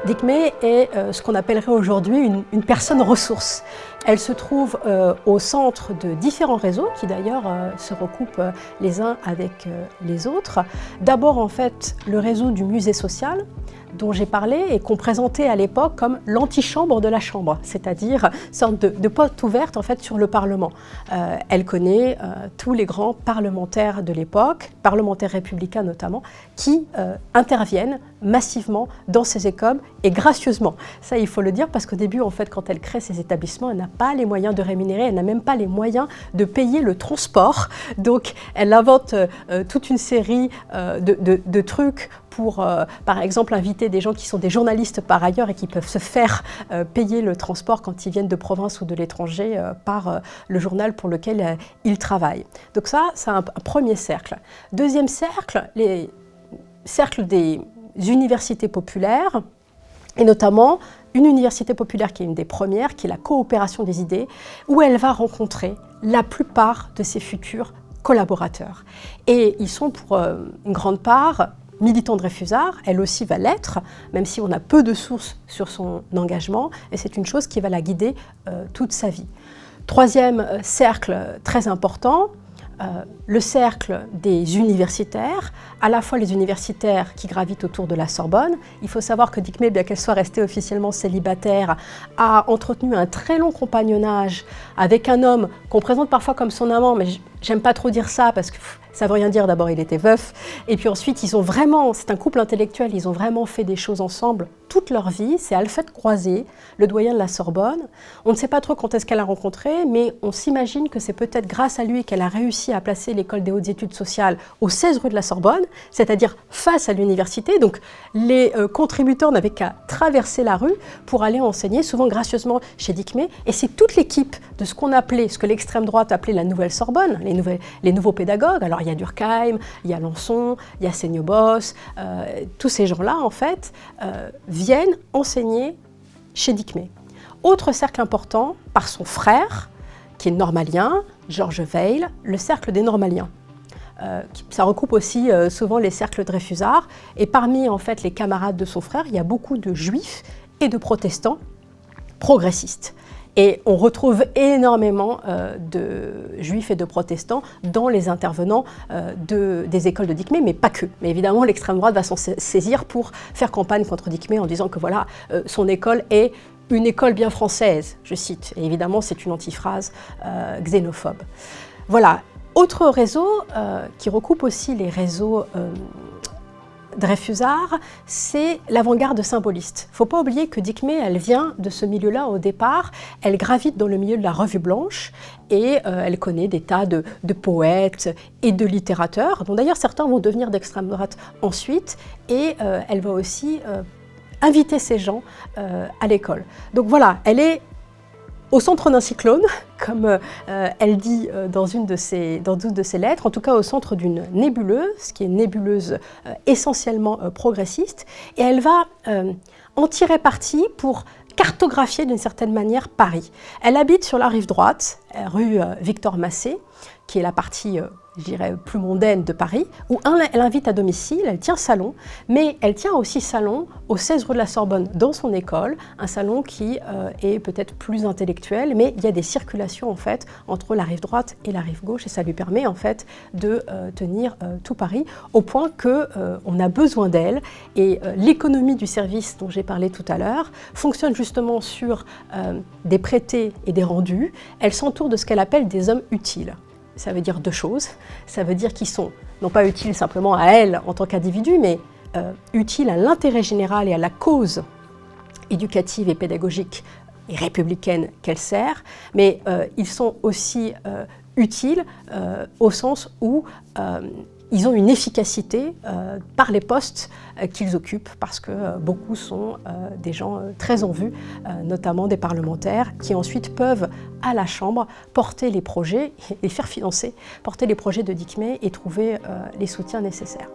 Dikmé est ce qu'on appellerait aujourd'hui une personne ressource. Elle se trouve au centre de différents réseaux qui d'ailleurs se recoupent les uns avec les autres. D'abord en fait le réseau du musée social dont j'ai parlé et qu'on présentait à l'époque comme l'antichambre de la Chambre, c'est-à-dire une sorte de porte ouverte en fait sur le Parlement. Elle connaît tous les grands parlementaires de l'époque, parlementaires républicains notamment, qui interviennent massivement dans ces écoles et gracieusement. Ça, il faut le dire parce qu'au début, en fait, quand elle crée ces établissements, elle n'a pas les moyens de rémunérer, elle n'a même pas les moyens de payer le transport. Donc, elle invente toute une série de trucs pour, par exemple, inviter des gens qui sont des journalistes par ailleurs et qui peuvent se faire payer le transport quand ils viennent de province ou de l'étranger par le journal pour lequel ils travaillent. Donc ça, c'est un premier cercle. Deuxième cercle, les cercles des universités populaires, et notamment une université populaire qui est une des premières, qui est la coopération des idées, où elle va rencontrer la plupart de ses futurs collaborateurs. Et ils sont pour une grande part militants de Dreyfusard, elle aussi va l'être, même si on a peu de sources sur son engagement, et c'est une chose qui va la guider toute sa vie. Troisième cercle très important, le cercle des universitaires, à la fois les universitaires qui gravitent autour de la Sorbonne. Il faut savoir que Dikmé, bien qu'elle soit restée officiellement célibataire, a entretenu un très long compagnonnage avec un homme qu'on présente parfois comme son amant, mais j'aime pas trop dire ça parce que ça veut rien dire. D'abord, il était veuf, et puis ensuite, ils ont vraiment, c'est un couple intellectuel, ils ont vraiment fait des choses ensemble toute leur vie. C'est Alfred Croiset, le doyen de la Sorbonne. On ne sait pas trop quand est-ce qu'elle a rencontré, mais on s'imagine que c'est peut-être grâce à lui qu'elle a réussi à placer l'école des hautes études sociales au 16 rue de la Sorbonne, c'est-à-dire face à l'université. Donc, les contributeurs n'avaient qu'à traverser la rue pour aller enseigner, souvent gracieusement chez Dikmé. Et c'est toute l'équipe de ce qu'on appelait, ce que l'extrême droite appelait la nouvelle Sorbonne, les nouveaux pédagogues. Alors, il y a Durkheim, il y a Lançon, il y a Seignobos, tous ces gens-là, en fait, viennent enseigner chez Dikmé. Autre cercle important, par son frère, qui est normalien, Georges Weil, le cercle des normaliens. Ça recoupe aussi souvent les cercles Dreyfusard, et parmi en fait les camarades de son frère, il y a beaucoup de juifs et de protestants progressistes. Et on retrouve énormément de juifs et de protestants dans les intervenants des écoles de Dikmé, mais pas que. Mais évidemment, l'extrême droite va s'en saisir pour faire campagne contre Dikmé en disant que voilà, son école est une école bien française, je cite. Et évidemment, c'est une antiphrase xénophobe. Voilà. Autre réseau qui recoupe aussi les réseaux Dreyfusard, c'est l'avant-garde symboliste. Il ne faut pas oublier que Dikmé, elle vient de ce milieu-là au départ. Elle gravite dans le milieu de la Revue Blanche et elle connaît des tas de poètes et de littérateurs, dont d'ailleurs certains vont devenir d'extrême droite ensuite. Et elle va aussi inviter ces gens à l'école. Donc voilà, elle est au centre d'un cyclone, comme elle dit dans une de ses lettres, en tout cas au centre d'une nébuleuse, qui est une nébuleuse essentiellement progressiste, et elle va en tirer parti pour cartographier d'une certaine manière Paris. Elle habite sur la rive droite, rue Victor Massé, qui est la partie je dirais, plus mondaine de Paris, où elle invite à domicile, elle tient salon, mais elle tient aussi salon au 16 rue de la Sorbonne, dans son école, un salon qui est peut-être plus intellectuel, mais il y a des circulations en fait entre la rive droite et la rive gauche, et ça lui permet en fait de tenir tout Paris, au point qu'on a besoin d'elle, et l'économie du service dont j'ai parlé tout à l'heure fonctionne justement sur des prêtés et des rendus. Elle s'entoure de ce qu'elle appelle des hommes utiles. Ça veut dire deux choses. Ça veut dire qu'ils sont non pas utiles simplement à elle en tant qu'individu, mais utiles à l'intérêt général et à la cause éducative et pédagogique et républicaine qu'elle sert, mais ils sont aussi utiles au sens où ils ont une efficacité par les postes qu'ils occupent, parce que beaucoup sont des gens très en vue, notamment des parlementaires, qui ensuite peuvent, à la Chambre, porter les projets et faire financer, porter les projets de Dikmé et trouver les soutiens nécessaires.